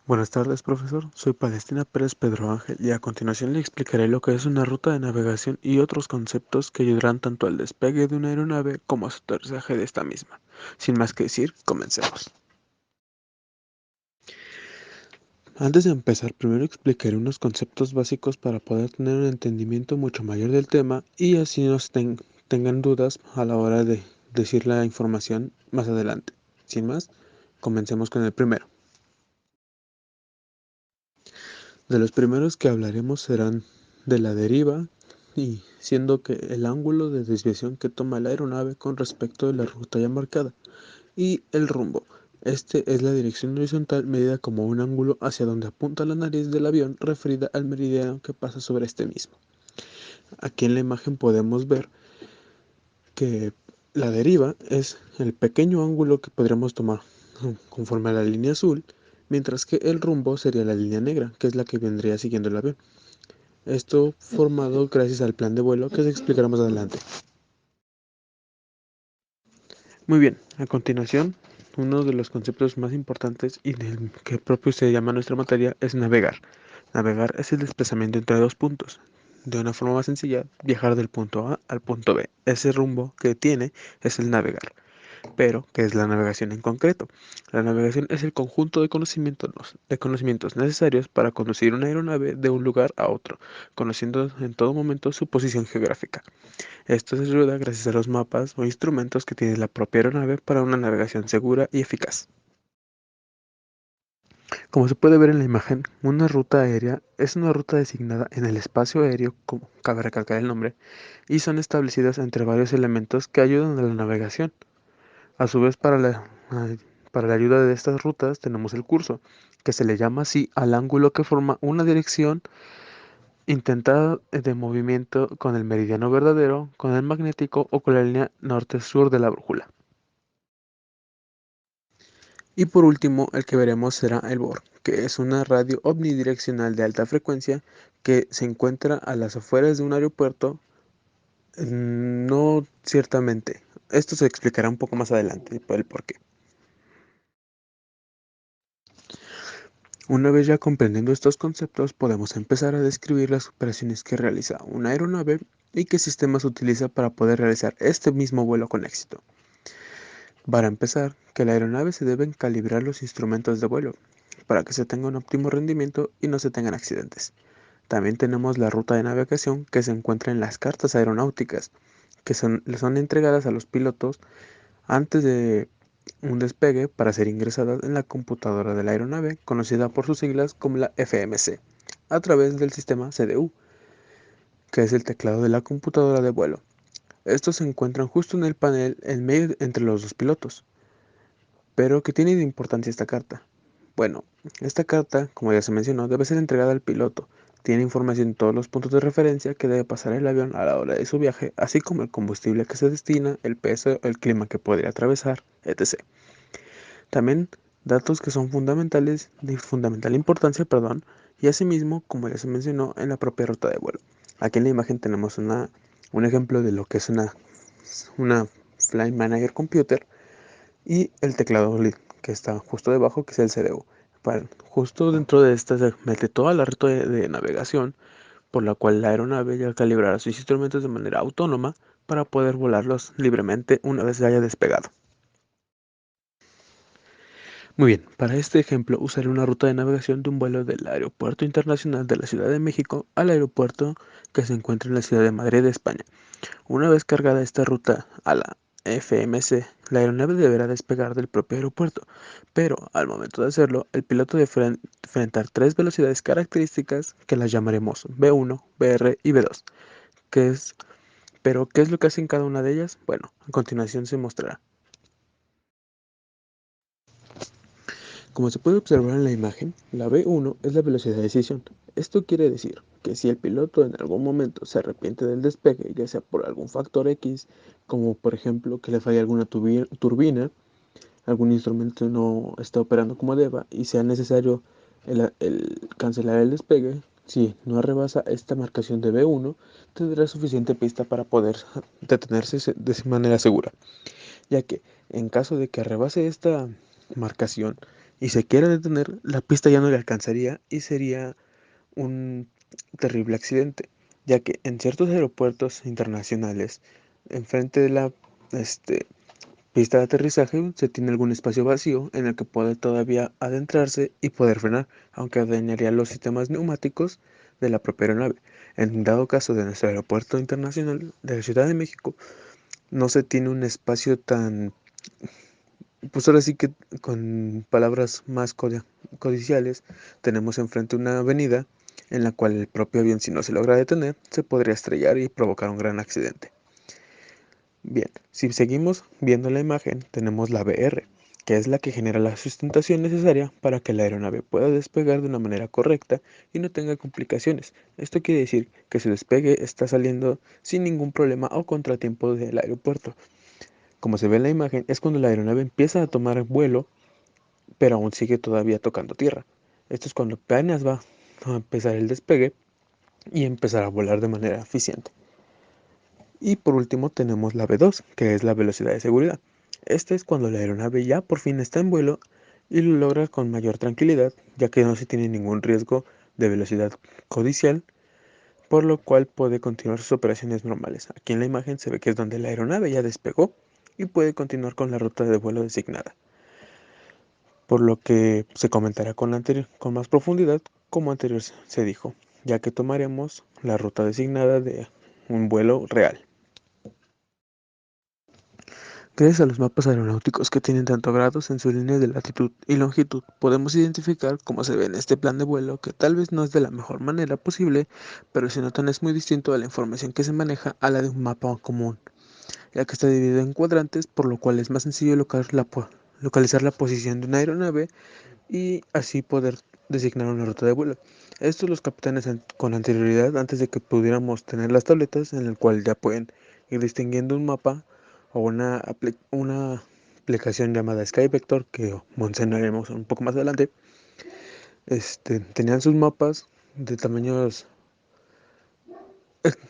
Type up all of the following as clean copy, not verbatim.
Buenas tardes, profesor. Soy Palestina Pérez Pedro Ángel y a continuación le explicaré lo que es una ruta de navegación y otros conceptos que ayudarán tanto al despegue de una aeronave como a su aterrizaje de esta misma. Sin más que decir, comencemos. Antes de empezar, primero explicaré unos conceptos básicos para poder tener un entendimiento mucho mayor del tema y así no tengan dudas a la hora de decir la información más adelante. Sin más, comencemos con el primero. De los primeros que hablaremos serán de la deriva, y siendo que el ángulo de desviación que toma la aeronave con respecto de la ruta ya marcada, y el rumbo. Este es la dirección horizontal medida como un ángulo hacia donde apunta la nariz del avión referida al meridiano que pasa sobre este mismo. Aquí en la imagen podemos ver que la deriva es el pequeño ángulo que podríamos tomar conforme a la línea azul, mientras que el rumbo sería la línea negra, que es la que vendría siguiendo el avión. Esto formado gracias al plan de vuelo que se explicará más adelante. Muy bien, a continuación, uno de los conceptos más importantes y del que propio se llama nuestra materia es navegar. Navegar es el desplazamiento entre dos puntos. De una forma más sencilla, viajar del punto A al punto B. Ese rumbo que tiene es el navegar. Pero, ¿qué es la navegación en concreto? La navegación es el conjunto de conocimientos necesarios para conducir una aeronave de un lugar a otro, conociendo en todo momento su posición geográfica. Esto se ayuda gracias a los mapas o instrumentos que tiene la propia aeronave para una navegación segura y eficaz. Como se puede ver en la imagen, una ruta aérea es una ruta designada en el espacio aéreo, como cabe recalcar el nombre, y son establecidas entre varios elementos que ayudan a la navegación. A su vez, para la ayuda de estas rutas tenemos el curso, que se le llama así al ángulo que forma una dirección intentada de movimiento con el meridiano verdadero, con el magnético o con la línea norte-sur de la brújula. Y por último, el que veremos será el BOR, que es una radio omnidireccional de alta frecuencia que se encuentra a las afueras de un aeropuerto. No ciertamente. Esto se explicará un poco más adelante por el porqué. Una vez ya comprendiendo estos conceptos, podemos empezar a describir las operaciones que realiza una aeronave y qué sistemas utiliza para poder realizar este mismo vuelo con éxito. Para empezar, que la aeronave se deben calibrar los instrumentos de vuelo para que se tenga un óptimo rendimiento y no se tengan accidentes. También tenemos la ruta de navegación que se encuentra en las cartas aeronáuticas, que son entregadas a los pilotos antes de un despegue para ser ingresadas en la computadora de la aeronave, conocida por sus siglas como la FMC, a través del sistema CDU, que es el teclado de la computadora de vuelo. Estos se encuentran justo en el panel en medio entre los dos pilotos. Pero, ¿qué tiene de importancia esta carta? Bueno, esta carta, como ya se mencionó, debe ser entregada al piloto. Tiene información de todos los puntos de referencia que debe pasar el avión a la hora de su viaje, así como el combustible que se destina, el peso, el clima que podría atravesar, etc. También datos que son fundamentales, de fundamental importancia, perdón, y asimismo, como ya se mencionó, en la propia ruta de vuelo. Aquí en la imagen tenemos un ejemplo de lo que es una Flight Manager Computer y el teclado LED que está justo debajo, que es el CDU. Justo dentro de esta se mete toda la red de navegación, por la cual la aeronave ya calibrará sus instrumentos de manera autónoma para poder volarlos libremente una vez se haya despegado. Muy bien, para este ejemplo usaré una ruta de navegación de un vuelo del Aeropuerto Internacional de la Ciudad de México al aeropuerto que se encuentra en la ciudad de Madrid, España. Una vez cargada esta ruta a la FMC, la aeronave deberá despegar del propio aeropuerto, pero al momento de hacerlo, el piloto debe enfrentar tres velocidades características que las llamaremos B1, BR y B2. ¿Qué es? Pero, ¿qué es lo que hacen cada una de ellas? Bueno, a continuación se mostrará. Como se puede observar en la imagen, la B1 es la velocidad de decisión. Esto quiere decir que si el piloto en algún momento se arrepiente del despegue, ya sea por algún factor X, como por ejemplo que le falle alguna turbina, algún instrumento no está operando como deba y sea necesario el cancelar el despegue, si no rebasa esta marcación de B1, tendrá suficiente pista para poder detenerse de manera segura, ya que en caso de que rebase marcación y se quiere detener, la pista ya no le alcanzaría y sería un terrible accidente, ya que en ciertos aeropuertos internacionales, enfrente de la pista de aterrizaje, se tiene algún espacio vacío en el que puede todavía adentrarse y poder frenar, aunque dañaría los sistemas neumáticos de la propia aeronave. En dado caso de nuestro aeropuerto internacional de la Ciudad de México, no se tiene un espacio tan, pues ahora sí que con palabras más codiciales, tenemos enfrente una avenida en la cual el propio avión, si no se logra detener, se podría estrellar y provocar un gran accidente. Bien, si seguimos viendo la imagen, tenemos la BR, que es la que genera la sustentación necesaria para que la aeronave pueda despegar de una manera correcta y no tenga complicaciones. Esto quiere decir que su despegue está saliendo sin ningún problema o contratiempo del aeropuerto. Como se ve en la imagen, es cuando la aeronave empieza a tomar vuelo, pero aún sigue todavía tocando tierra. Esto es cuando apenas va a empezar el despegue y empezar a volar de manera eficiente. Y por último tenemos la V2, que es la velocidad de seguridad. Esta es cuando la aeronave ya por fin está en vuelo y lo logra con mayor tranquilidad, ya que no se tiene ningún riesgo de velocidad codicial, por lo cual puede continuar sus operaciones normales. Aquí en la imagen se ve que es donde la aeronave ya despegó y puede continuar con la ruta de vuelo designada, por lo que se comentará con más profundidad como anterior se dijo, ya que tomaremos la ruta designada de un vuelo real. Gracias a los mapas aeronáuticos que tienen tanto grados en sus líneas de latitud y longitud, podemos identificar cómo se ve en este plan de vuelo que tal vez no es de la mejor manera posible, pero si notan es muy distinto a la información que se maneja a la de un mapa común, ya que está dividido en cuadrantes, por lo cual es más sencillo localizar la posición de una aeronave y así poder designar una ruta de vuelo. Estos los capitanes con anterioridad, antes de que pudiéramos tener las tabletas, en el cual ya pueden ir distinguiendo un mapa o una aplicación llamada Sky Vector, que mencionaremos un poco más adelante. Tenían sus mapas de tamaños,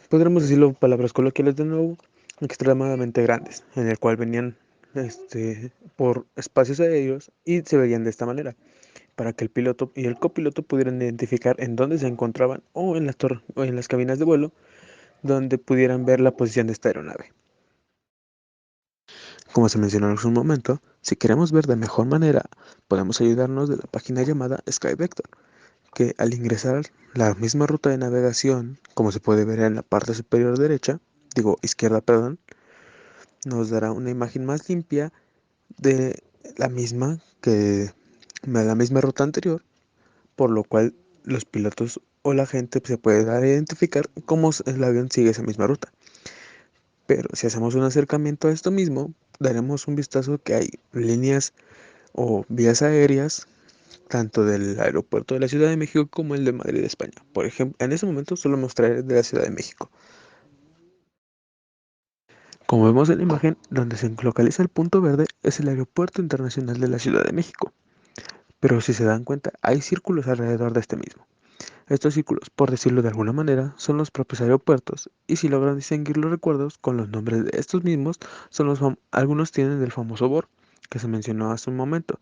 podríamos decirlo palabras coloquiales de nuevo, extremadamente grandes, en el cual venían por espacios aéreos y se veían de esta manera, para que el piloto y el copiloto pudieran identificar en dónde se encontraban o en o en las cabinas de vuelo donde pudieran ver la posición de esta aeronave. Como se mencionó en un momento, si queremos ver de mejor manera, podemos ayudarnos de la página llamada SkyVector, que al ingresar la misma ruta de navegación, como se puede ver en la parte superior derecha, izquierda, perdón, nos dará una imagen más limpia de la misma que la misma ruta anterior, por lo cual los pilotos o la gente se puede dar a identificar cómo el avión sigue esa misma ruta. Pero si hacemos un acercamiento a esto mismo, daremos un vistazo que hay líneas o vías aéreas tanto del aeropuerto de la Ciudad de México como el de Madrid, España. Por ejemplo, en ese momento solo mostraré de la Ciudad de México. Como vemos en la imagen, donde se localiza el punto verde es el Aeropuerto Internacional de la Ciudad de México. Pero si se dan cuenta, hay círculos alrededor de este mismo. Estos círculos, por decirlo de alguna manera, son los propios aeropuertos, y si logran distinguir los recuerdos con los nombres de estos mismos, algunos tienen el famoso BOR, que se mencionó hace un momento.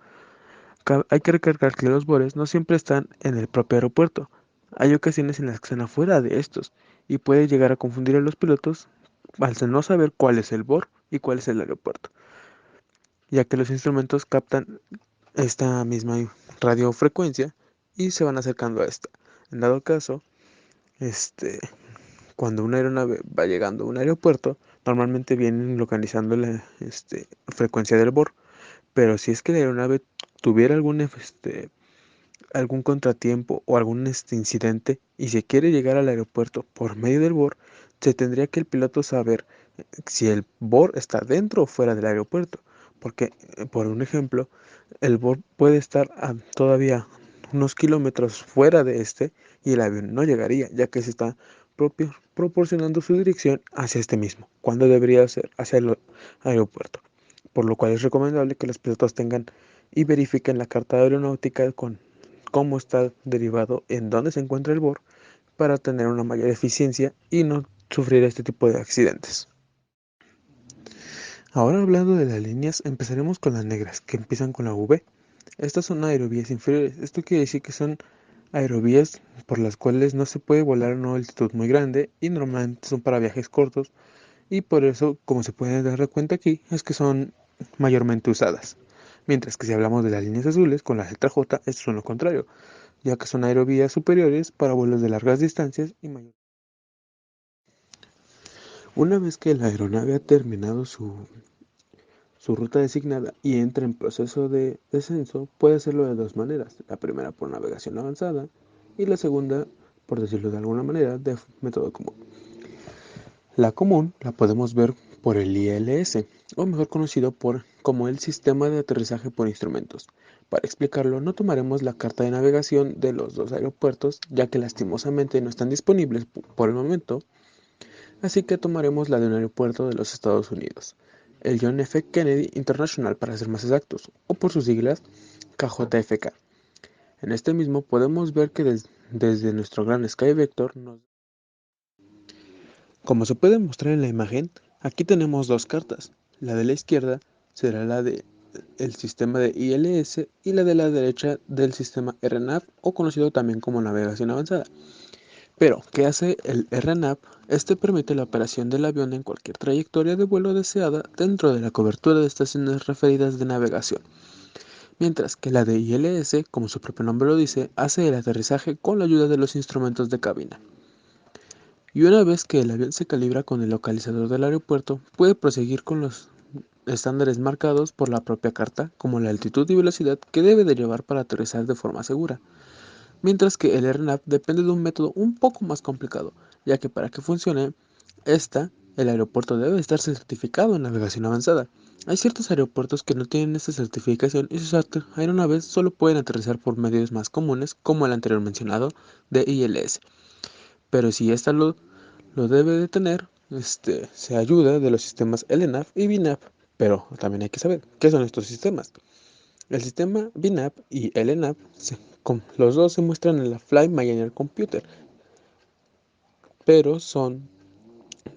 Hay que recalcar que los BORes no siempre están en el propio aeropuerto. Hay ocasiones en las que están afuera de estos, y puede llegar a confundir a los pilotos al no saber cuál es el BOR y cuál es el aeropuerto, ya que los instrumentos captan esta misma radiofrecuencia y se van acercando a esta. En dado caso, cuando una aeronave va llegando a un aeropuerto, normalmente vienen localizando la frecuencia del BOR, pero si es que la aeronave tuviera algún contratiempo o algún incidente y se quiere llegar al aeropuerto por medio del BOR, se tendría que el piloto saber si el BOR está dentro o fuera del aeropuerto, porque, por un ejemplo, el BOR puede estar todavía unos kilómetros fuera de y el avión no llegaría, ya que se está proporcionando su dirección hacia este mismo, cuando debería ser hacia el aeropuerto. Por lo cual es recomendable que los pilotos tengan y verifiquen la carta aeronáutica con cómo está derivado, en dónde se encuentra el BOR, para tener una mayor eficiencia y no sufrir este tipo de accidentes. Ahora hablando de las líneas, empezaremos con las negras, que empiezan con la V. Estas son aerovías inferiores. Esto quiere decir que son aerovías por las cuales no se puede volar a una altitud muy grande y normalmente son para viajes cortos y por eso, como se puede dar cuenta aquí, es que son mayormente usadas. Mientras que si hablamos de las líneas azules con la letra J, estos son lo contrario, ya que son aerovías superiores para vuelos de largas distancias y mayor. Una vez que la aeronave ha terminado su ruta designada y entra en proceso de descenso, puede hacerlo de dos maneras. La primera por navegación avanzada y la segunda, por decirlo de alguna manera, de método común. La común la podemos ver por el ILS, o mejor conocido como el Sistema de Aterrizaje por Instrumentos. Para explicarlo, no tomaremos la carta de navegación de los dos aeropuertos, ya que lastimosamente no están disponibles por el momento, así que tomaremos la de un aeropuerto de los Estados Unidos, el John F. Kennedy International para ser más exactos, o por sus siglas KJFK. En este mismo podemos ver que desde nuestro gran Sky Vector como se puede mostrar en la imagen, aquí tenemos dos cartas. La de la izquierda será la del sistema de ILS y la de la derecha del sistema RNAV o conocido también como navegación avanzada. Pero, ¿qué hace el RNAV? Este permite la operación del avión en cualquier trayectoria de vuelo deseada dentro de la cobertura de estaciones referidas de navegación. Mientras que la de ILS, como su propio nombre lo dice, hace el aterrizaje con la ayuda de los instrumentos de cabina. Y una vez que el avión se calibra con el localizador del aeropuerto, puede proseguir con los estándares marcados por la propia carta, como la altitud y velocidad que debe de llevar para aterrizar de forma segura. Mientras que el RNAV depende de un método un poco más complicado, ya que para que funcione el aeropuerto debe estar certificado en navegación avanzada. Hay ciertos aeropuertos que no tienen esta certificación y sus aeronaves solo pueden aterrizar por medios más comunes, como el anterior mencionado de ILS. Pero si lo debe de tener, se ayuda de los sistemas LNAV y BNAV. Pero también hay que saber qué son estos sistemas. El sistema BNAV y LNAV, los dos se muestran en la Fly Miner Computer, pero son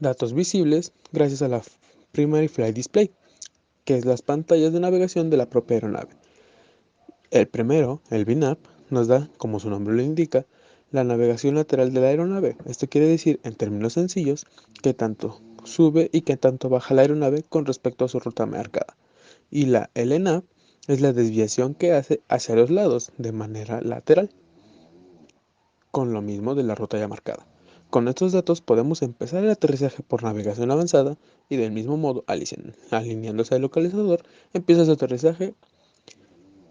datos visibles gracias a la Primary Flight Display, que es las pantallas de navegación de la propia aeronave. El primero, el BNAV, nos da, como su nombre lo indica, la navegación lateral de la aeronave. Esto quiere decir, en términos sencillos, que tanto sube y que tanto baja la aeronave con respecto a su ruta marcada. Y la LNAV es la desviación que hace hacia los lados de manera lateral, con lo mismo de la ruta ya marcada. Con estos datos podemos empezar el aterrizaje por navegación avanzada y del mismo modo, alineándose al localizador, empieza su aterrizaje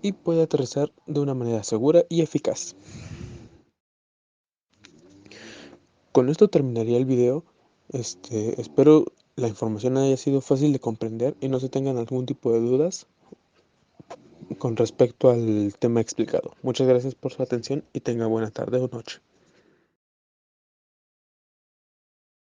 y puede aterrizar de una manera segura y eficaz. Con esto terminaría el video. Espero la información haya sido fácil de comprender y no se tengan algún tipo de dudas con respecto al tema explicado. Muchas gracias por su atención y tenga buena tarde o noche.